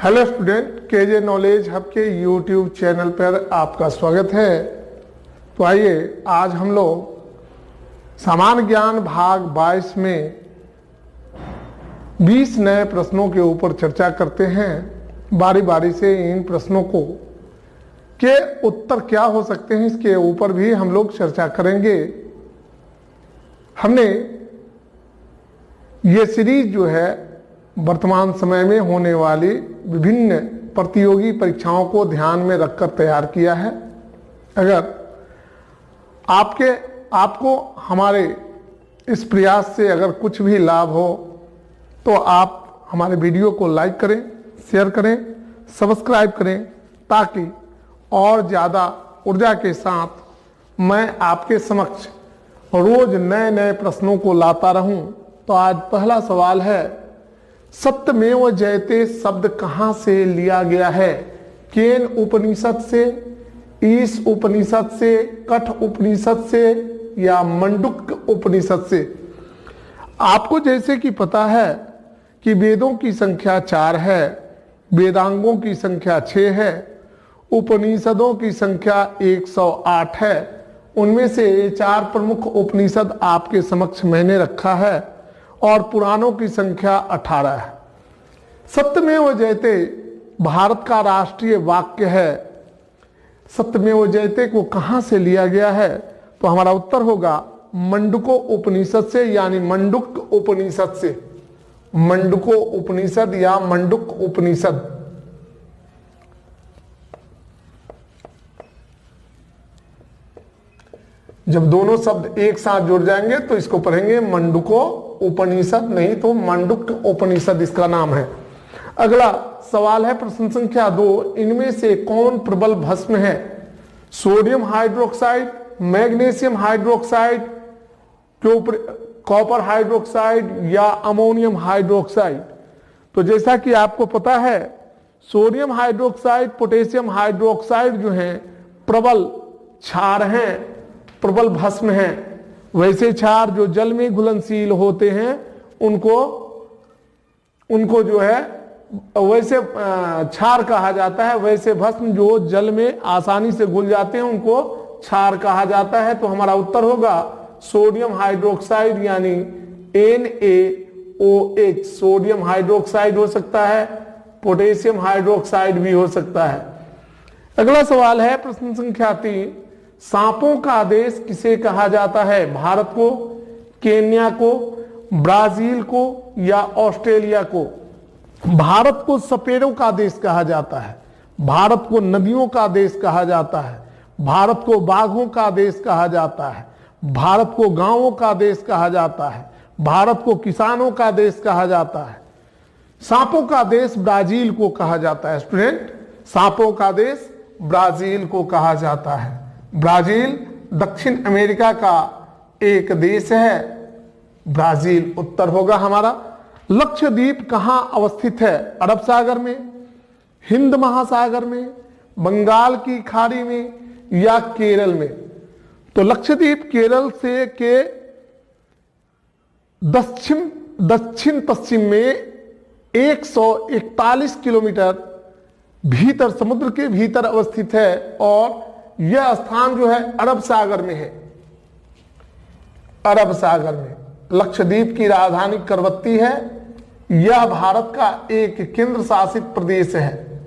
Hello student, KJ knowledge hub के YouTube channel पर आपका स्वागत है। तो आइए आज हम लोग सामान्य ज्ञान भाग 22 में 20 नए प्रश्नों के ऊपर चर्चा करते हैं। बारी बारी से इन प्रश्नों को के उत्तर क्या हो सकते हैं इसके ऊपर भी हम लोग चर्चा करेंगे। हमने ये सीरीज जो है वर्तमान समय में होने वाली विभिन्न प्रतियोगी परीक्षाओं को ध्यान में रखकर तैयार किया है। अगर आपको हमारे इस प्रयास से अगर कुछ भी लाभ हो तो आप हमारे वीडियो को लाइक करें, शेयर करें, सब्सक्राइब करें, ताकि और ज़्यादा ऊर्जा के साथ मैं आपके समक्ष रोज नए नए प्रश्नों को लाता रहूं। तो आज पहला सवाल है, सत्यमेव जयते शब्द कहाँ से लिया गया है? केन उपनिषद से, ईश उपनिषद से, कठ उपनिषद से या मंडुक उपनिषद से? आपको जैसे कि पता है कि वेदों की संख्या 4 है, वेदांगों की संख्या 6 है, उपनिषदों की संख्या 108 है। उनमें से 4 प्रमुख उपनिषद आपके समक्ष मैंने रखा है और पुराणों की संख्या 18 है। सत्यमेव जयते भारत का राष्ट्रीय वाक्य है। सत्यमेव जयते को कहां से लिया गया है? तो हमारा उत्तर होगा मंडुको उपनिषद से, यानी मंडुक उपनिषद से। मंडुको उपनिषद या मंडुक उपनिषद। जब दोनों शब्द एक साथ जुड़ जाएंगे तो इसको पढ़ेंगे मंडुको उपनिषद, नहीं तो मंडुक उपनिषद इसका नाम है। अगला सवाल है प्रश्न संख्या 2, इनमें से कौन प्रबल भस्म है? Sodium hydroxide, magnesium hydroxide, copper hydroxide या अमोनियम हाइड्रोक्साइड? तो जैसा कि आपको पता है सोडियम हाइड्रोक्साइड, पोटेशियम हाइड्रोक्साइड जो है प्रबल क्षार हैं, प्रबल भस्म है। वैसे क्षार जो जल में घुलनशील होते हैं उनको जो है वैसे क्षार कहा जाता है। वैसे भस्म जो जल में आसानी से घुल जाते हैं उनको क्षार कहा जाता है। तो हमारा उत्तर होगा सोडियम हाइड्रोक्साइड, यानी NaOH। सोडियम हाइड्रोक्साइड हो सकता है, पोटेशियम हाइड्रोक्साइड भी हो सकता है। अगला सवाल है प्रश्न संख्या 3, सांपों का देश किसे कहा जाता है? भारत को, केन्या को, ब्राजील को या ऑस्ट्रेलिया को? भारत को सपेरों का देश कहा जाता है, भारत को नदियों का देश कहा जाता है, भारत को बाघों का देश कहा जाता है, भारत को गांवों का देश कहा जाता है, भारत को किसानों का देश कहा जाता है। सांपों का देश ब्राजील को कहा जाता है। स्टूडेंट, सांपों का देश ब्राजील को कहा जाता है। ब्राजील दक्षिण अमेरिका का एक देश है। ब्राजील उत्तर होगा हमारा। लक्षद्वीप कहां अवस्थित है? अरब सागर में, हिंद महासागर में, बंगाल की खाड़ी में या केरल में? तो लक्षद्वीप केरल से के दक्षिण पश्चिम में 141 किलोमीटर भीतर, समुद्र के भीतर अवस्थित है और यह स्थान जो है अरब सागर में है। अरब सागर में लक्षद्वीप की राजधानी करवत्ती है। यह भारत का एक केंद्र शासित प्रदेश है।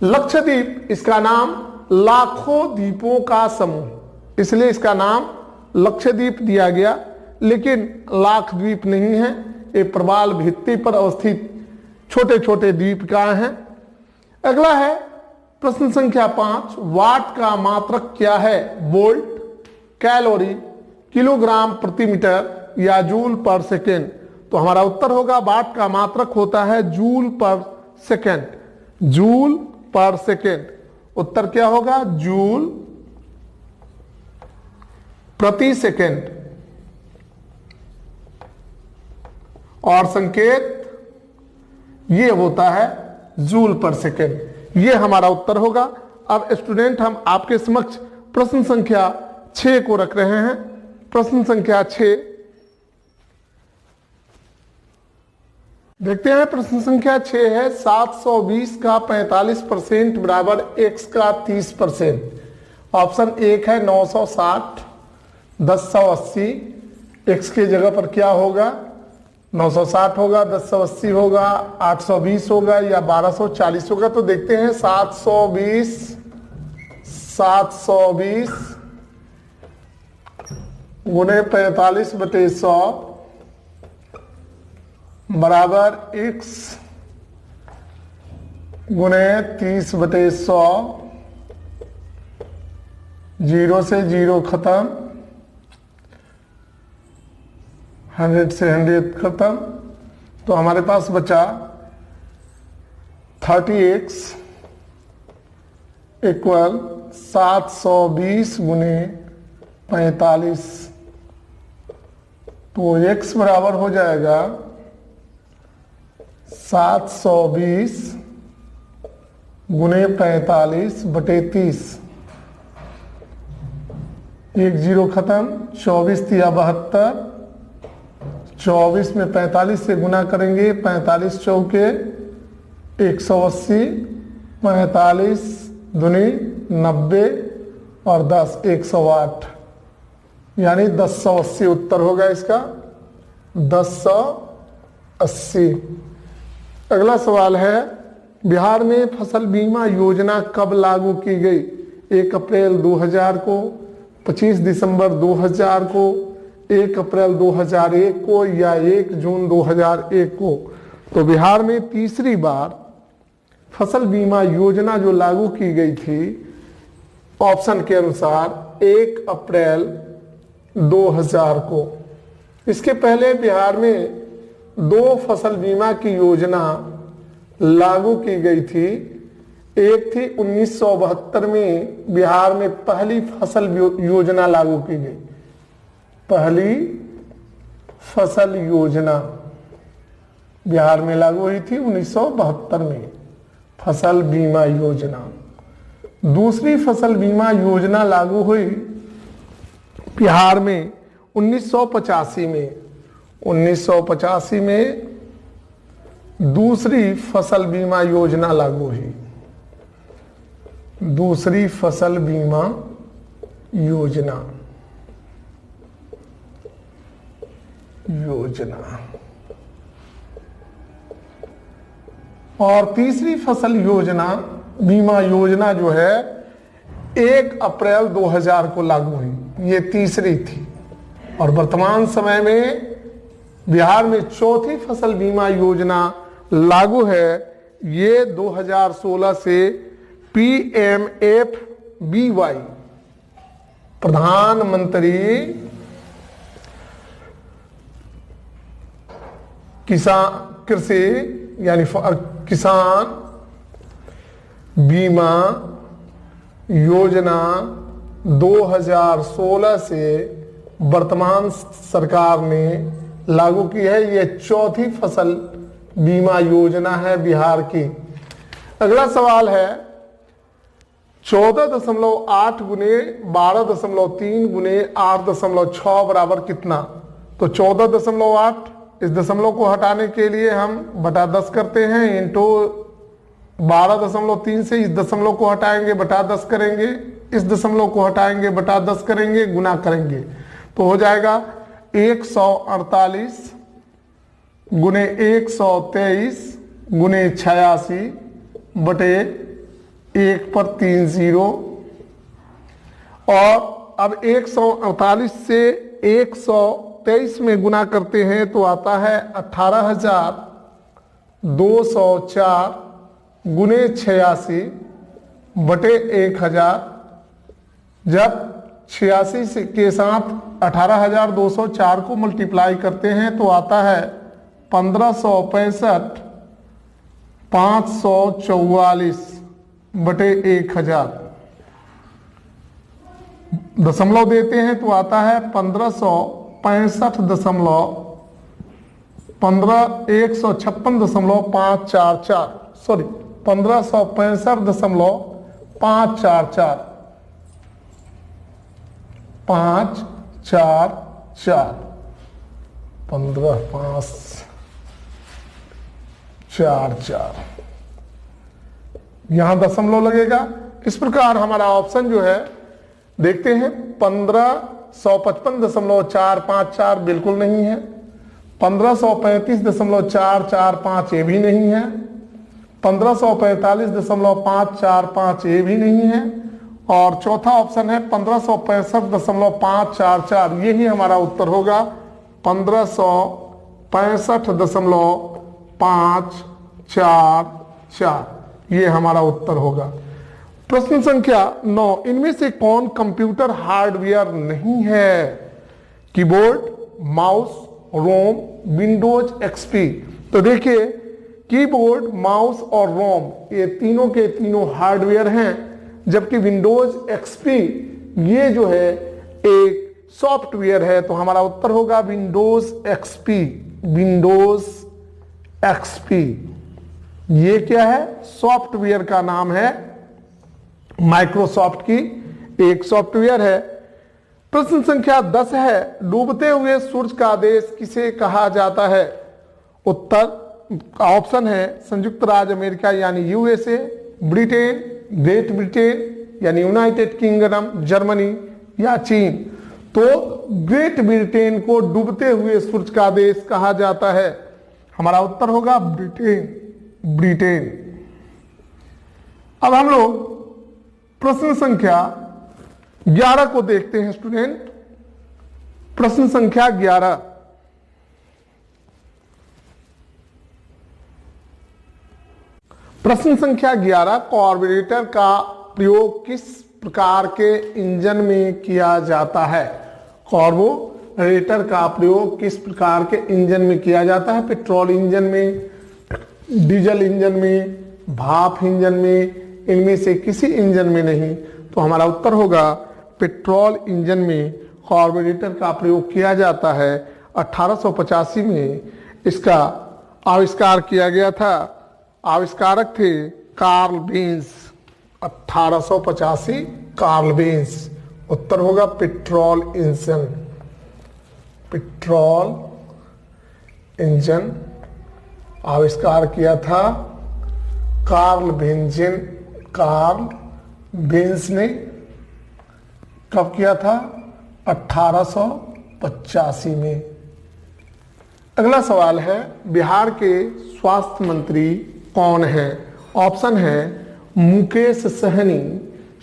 लक्षद्वीप, इसका नाम लाखों द्वीपों का समूह, इसलिए इसका नाम लक्षद्वीप दिया गया। लेकिन लाख द्वीप नहीं है, ये प्रवाल भित्ति पर अवस्थित छोटे छोटे द्वीपिकाएं हैं। अगला है प्रश्न संख्या 5, वाट का मात्रक क्या है? वोल्ट, कैलोरी, किलोग्राम प्रति मीटर या जूल पर सेकेंड? तो हमारा उत्तर होगा वाट का मात्रक होता है joule per second. Joule per second. उत्तर क्या होगा? जूल प्रति सेकेंड। और संकेत ये होता है जूल पर सेकेंड। ये हमारा उत्तर होगा। अब स्टूडेंट, हम आपके समक्ष प्रश्न संख्या 6 को रख रहे हैं। प्रश्न संख्या 6, देखते हैं प्रश्न संख्या 6 है 720 का 45% बराबर x का 30%। ऑप्शन 1 है 960, 1080। x के जगह पर क्या होगा? 960 होगा, 1080 होगा, 820 होगा या 1240 होगा। तो देखते हैं 720 गुने 45/100 बराबर x गुने 30/100। 0 से 0 खत्म, 100 से 100 खत्म। तो हमारे पास बचा 30x इक्वल 720 गुने 45। तो x बराबर हो जाएगा 720 गुने 45/30। 1 0 खत्म, 24 तिया 72। 24 में 45 से गुना करेंगे, 45 चौके 180, 45 दूनी 90 और 10 108, यानी 1080 उत्तर होगा इसका, 1080। अगला सवाल है बिहार में फसल बीमा योजना कब लागू की गई? 1 अप्रैल 2000 को, 25 दिसंबर 2000 को, 1 अप्रैल 2001 को या 1 जून 2001 को। तो बिहार में तीसरी बार फसल बीमा योजना जो लागू की गई थी ऑप्शन के अनुसार 1 अप्रैल 2000 को। इसके पहले बिहार में 2 फसल बीमा की योजना लागू की गई थी। एक थी 1972 में बिहार में पहली फसल योजना लागू की गई। पहली फसल योजना बिहार में लागू हुई थी 1972 में, फसल बीमा योजना। दूसरी फसल बीमा योजना लागू हुई बिहार में 1985 में। 1985 में दूसरी फसल बीमा योजना लागू हुई। दूसरी फसल बीमा योजना और तीसरी फसल योजना बीमा योजना जो है 1 अप्रैल 2000 को लागू हुई। ये तीसरी थी। और वर्तमान समय में बिहार में चौथी फसल बीमा योजना लागू है। ये 2016 से PMFBY प्रधानमंत्री कृषि यानी किसान बीमा योजना 2016 से वर्तमान सरकार ने लागू की है। यह चौथी फसल बीमा योजना है बिहार की। अगला सवाल है 14.8 गुने 12.3 गुने 8.6 बराबर कितना? तो 14.8, इस दशमलव को हटाने के लिए हम बटा 10 करते हैं, इंटू 12.3 से इस दशमलव को हटाएंगे बटा 10 करेंगे, इस दशमलव को हटाएंगे बटा 10 करेंगे, गुना करेंगे तो हो जाएगा 148 गुने 123 गुने 86 बटे 1 पर 3 0। और अब 148 से 123 में गुना करते हैं तो आता है 18,204 गुने 86 बटे 1000। जब 86 के साथ 18,204 को मल्टीप्लाई करते हैं तो आता है 1565 544 बटे 1000। दशमलव देते हैं तो आता है 156.544 सॉरी 1565.544 544 15 5 4 यहां दशमलव लगेगा। इस प्रकार हमारा ऑप्शन जो है देखते हैं 1555.454 बिल्कुल नहीं है, 1535.445 ये भी नहीं है, 1545.545 ये भी नहीं है, और चौथा ऑप्शन है 1565.544 यही हमारा उत्तर होगा। 1565.544 ये हमारा उत्तर होगा। प्रश्न संख्या 9, इनमें से कौन कंप्यूटर हार्डवेयर नहीं है? कीबोर्ड, माउस, रोम, विंडोज एक्सपी। तो देखिए कीबोर्ड, माउस और रोम ये तीनों के तीनों हार्डवेयर हैं, जबकि विंडोज एक्सपी ये जो है एक सॉफ्टवेयर है। तो हमारा उत्तर होगा विंडोज एक्सपी। विंडोज एक्सपी ये क्या है? सॉफ्टवेयर का नाम है, माइक्रोसॉफ्ट की एक सॉफ्टवेयर है। प्रश्न संख्या 10 है, डूबते हुए सूरज का देश किसे कहा जाता है? उत्तर ऑप्शन है संयुक्त राज्य अमेरिका यानी यूएसए, ब्रिटेन, ग्रेट ब्रिटेन यानी यूनाइटेड किंगडम, जर्मनी या चीन। तो ग्रेट ब्रिटेन को डूबते हुए सूरज का देश कहा जाता है। हमारा उत्तर होगा ब्रिटेन। ब्रिटेन। अब हम लोग प्रश्न संख्या 11 को देखते हैं स्टूडेंट। प्रश्न संख्या 11, प्रश्न संख्या 11, कार्बोरेटर का प्रयोग किस प्रकार के इंजन में किया जाता है? कार्बोरेटर का प्रयोग किस प्रकार के इंजन में किया जाता है? पेट्रोल इंजन में, डीजल इंजन में, भाप इंजन में, इनमें से किसी इंजन में नहीं। तो हमारा उत्तर होगा पेट्रोल इंजन में कार्बोरेटर का प्रयोग किया जाता है। 1885 में इसका आविष्कार किया गया था। आविष्कारक थे कार्ल बेंज। 1885 Karl Benz. उत्तर होगा पेट्रोल इंजन। पेट्रोल इंजन आविष्कार किया था कार्ल बेंज ने। कब किया था? 1885 में। अगला सवाल है, बिहार के स्वास्थ्य मंत्री कौन है? ऑप्शन है मुकेश सहनी,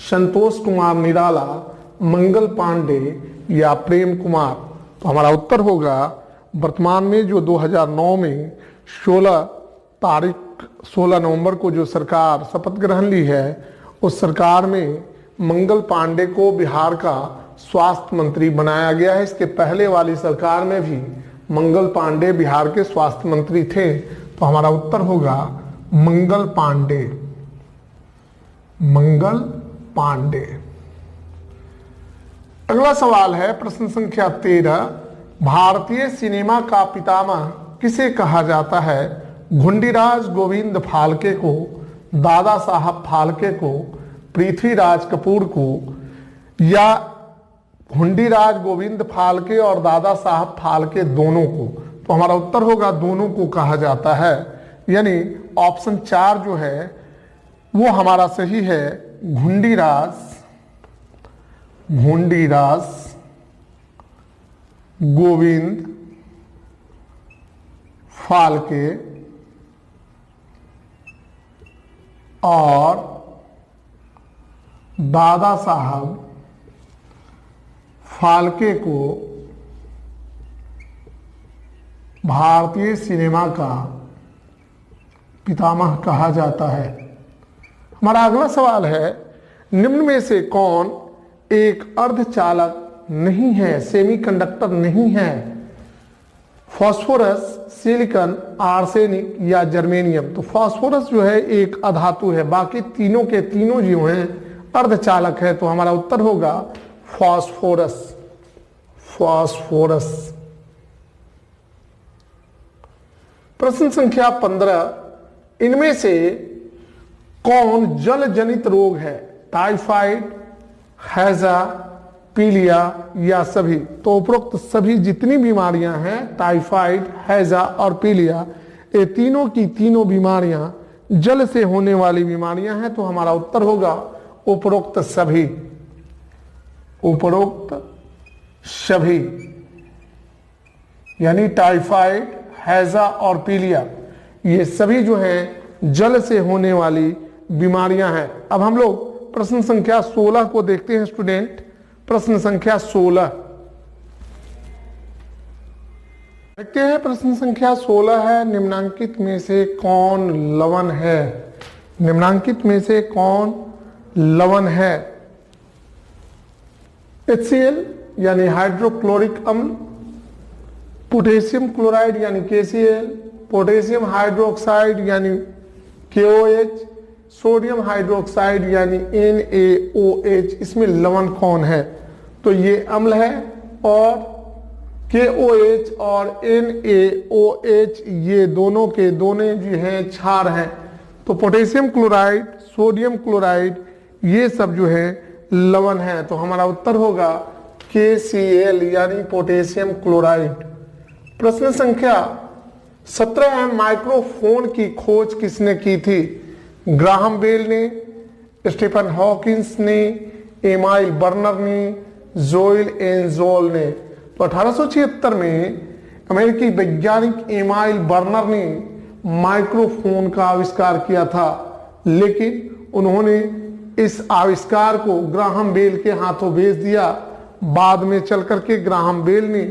संतोष कुमार निराला, मंगल पांडे या प्रेम कुमार। तो हमारा उत्तर होगा वर्तमान में जो 2009 में 16 नवंबर को जो सरकार शपथ ग्रहण ली है, उस सरकार में मंगल पांडे को बिहार का स्वास्थ्य मंत्री बनाया गया है। इसके पहले वाली सरकार में भी मंगल पांडे बिहार के स्वास्थ्य मंत्री थे। तो हमारा उत्तर होगा मंगल पांडे। मंगल पांडे। अगला सवाल है प्रश्न संख्या 13, भारतीय सिनेमा का पितामह किसे कहा जाता है? घुंडीराज गोविंद फाल्के को, दादा साहब फाल्के को, पृथ्वीराज कपूर को या घुंडीराज गोविंद फाल्के और दादा साहब फाल्के दोनों को? तो हमारा उत्तर होगा दोनों को कहा जाता है। यानी ऑप्शन 4 जो है वो हमारा सही है। घुंडीराज गोविंद फाल्के और दादा साहब फाल्के को भारतीय सिनेमा का पितामह कहा जाता है। हमारा अगला सवाल है, निम्न में से कौन एक अर्धचालक नहीं है, सेमीकंडक्टर नहीं है? फास्फोरस, सिलिकॉन, आर्सेनिक या जर्मेनियम। तो फास्फोरस जो है एक अधातु है, बाकी तीनों के तीनों जो हैं अर्धचालक है। तो हमारा उत्तर होगा फास्फोरस। फास्फोरस। प्रश्न संख्या 15, इनमें से कौन जल जनित रोग है? टाइफाइड, हैजा, पीलिया या सभी? तो उपरोक्त सभी जितनी बीमारियां हैं, टाइफाइड, हैजा और पीलिया, ये तीनों की तीनों बीमारियां जल से होने वाली बीमारियां हैं, तो हमारा उत्तर होगा उपरोक्त सभी। उपरोक्त सभी यानी टाइफाइड, हैजा और पीलिया, ये सभी जो हैं जल से होने वाली बीमारियां हैं। अब हम लोग प्रश्न संख्या 16 को देखते हैं स्टूडेंट। प्रश्न संख्या 16 देखते हैं। प्रश्न संख्या 16 है, निम्नांकित में से कौन लवण है? निम्नांकित में से कौन लवण है? HCl यानी हाइड्रोक्लोरिक अम्ल, पोटेशियम क्लोराइड यानी KCl, पोटेशियम हाइड्रोक्साइड यानी KOH, सोडियम हाइड्रोक्साइड यानी NaOH। इसमें लवण कौन है? तो ये अम्ल है और KOH और NaOH ये दोनों के दोनों जो हैं क्षार हैं। तो पोटेशियम क्लोराइड, सोडियम क्लोराइड ये सब जो है लवण है। तो हमारा उत्तर होगा KCl यानी पोटेशियम क्लोराइड। प्रश्न संख्या 17 है, माइक्रोफोन की खोज किसने की थी? ग्राहम बेल ने, स्टीफन हॉकिंस ने, एमाइल बर्नर ने, जोइल एंजोल ने। तो 1876 में अमेरिकी वैज्ञानिक एमाइल बर्नर ने माइक्रोफोन का आविष्कार किया था, लेकिन उन्होंने इस आविष्कार को ग्राहम बेल के हाथों भेज दिया। बाद में चल करके ग्राहम बेल ने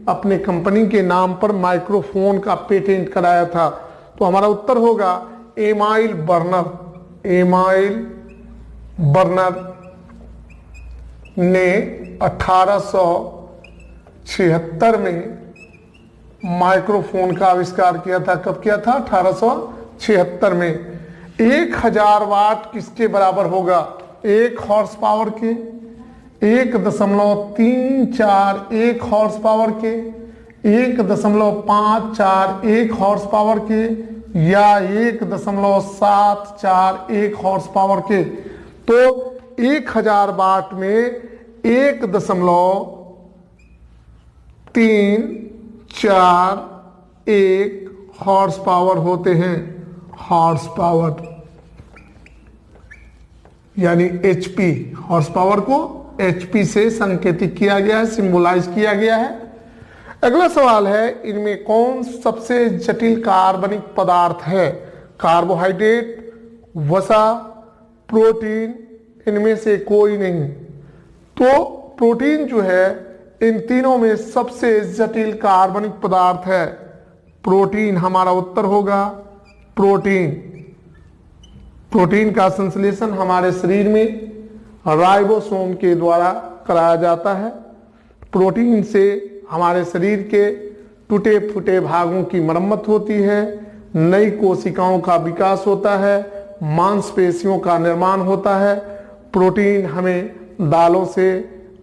अपने कंपनी के नाम पर माइक्रोफोन का पेटेंट कराया था। तो हमारा उत्तर होगा एमाइल बर्नर। एमाइल बर्नर ने 1876 में माइक्रोफोन का आविष्कार किया था। कब किया था? 1876 में। 1000 वाट किसके बराबर होगा? 1 हॉर्स पावर के, 1.34 1 हॉर्स पावर के, 1.54 1 हॉर्स पावर के, या 1.74 1 हॉर्स पावर के। तो 1000 वाट में 1.34 1 हॉर्स पावर होते हैं। हॉर्स पावर यानी HP। हॉर्स पावर को HP से संकेतित किया गया है, सिंबलाइज किया गया है। अगला सवाल है, इनमें कौन सबसे जटिल कार्बनिक पदार्थ है? कार्बोहाइड्रेट, वसा, प्रोटीन, इनमें से कोई नहीं। तो प्रोटीन जो है इन तीनों में सबसे जटिल कार्बनिक पदार्थ है। प्रोटीन हमारा उत्तर होगा प्रोटीन। प्रोटीन का संश्लेषण हमारे शरीर में राइबोसोम के द्वारा कराया जाता है। प्रोटीन से हमारे शरीर के टूटे फूटे भागों की मरम्मत होती है, नई कोशिकाओं का विकास होता है, मांसपेशियों का निर्माण होता है। प्रोटीन हमें दालों से,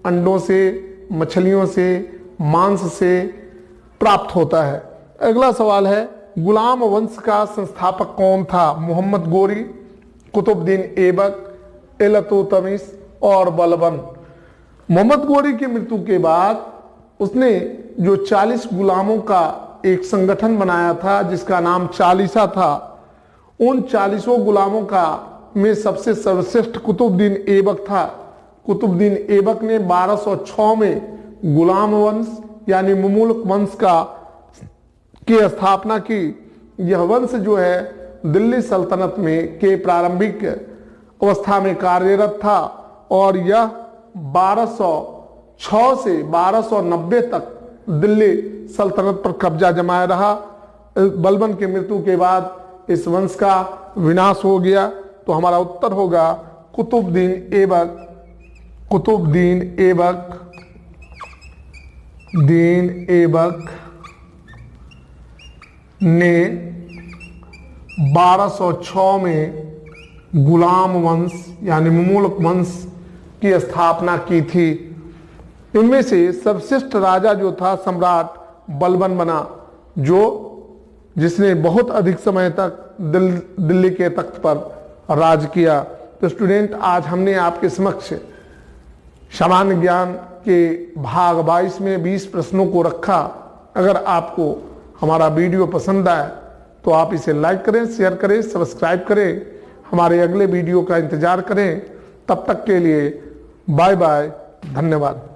अंडों से, मछलियों से, मांस से प्राप्त होता है। अगला सवाल है, गुलाम वंश का संस्थापक कौन था? मोहम्मद गोरी, कुतुबुद्दीन ऐबक, इल्तुतमिश और बलबन। मोहम्मद गोरी की मृत्यु के बाद उसने जो 40 गुलामों का एक संगठन बनाया था जिसका नाम चालीसा था, उन 40 गुलामों का में सबसे सर्वश्रेष्ठ कुतुबुद्दीन ऐबक था। कुतुबुद्दीन ऐबक ने 1206 में गुलाम वंश यानी मुमुलक वंश की स्थापना की। यह वंश जो है दिल्ली सल्तनत में के प्रारंभिक अवस्था में कार्यरत था और यह 1206 से 1290 तक दिल्ली सल्तनत पर कब्जा जमाए रहा। बलबन की मृत्यु के बाद इस वंश का विनाश हो गया। तो हमारा उत्तर होगा कुतुबुद्दीन ऐबक। कुतुबुद्दीन ऐबक ने 1206 में गुलाम वंश यानी मुमुलक वंश की स्थापना की थी। इनमें से सर्वश्रेष्ठ राजा जो था सम्राट बलबन बना, जिसने बहुत अधिक समय तक दिल्ली के तख्त पर राज किया। तो स्टूडेंट, आज हमने आपके समक्ष सामान्य ज्ञान के भाग 22 में 20 प्रश्नों को रखा। अगर आपको हमारा वीडियो पसंद आए तो तो आप इसे लाइक करें, शेयर करें, सब्सक्राइब करें, हमारे अगले वीडियो का इंतजार करें। तब तक के लिए बाय बाय, धन्यवाद।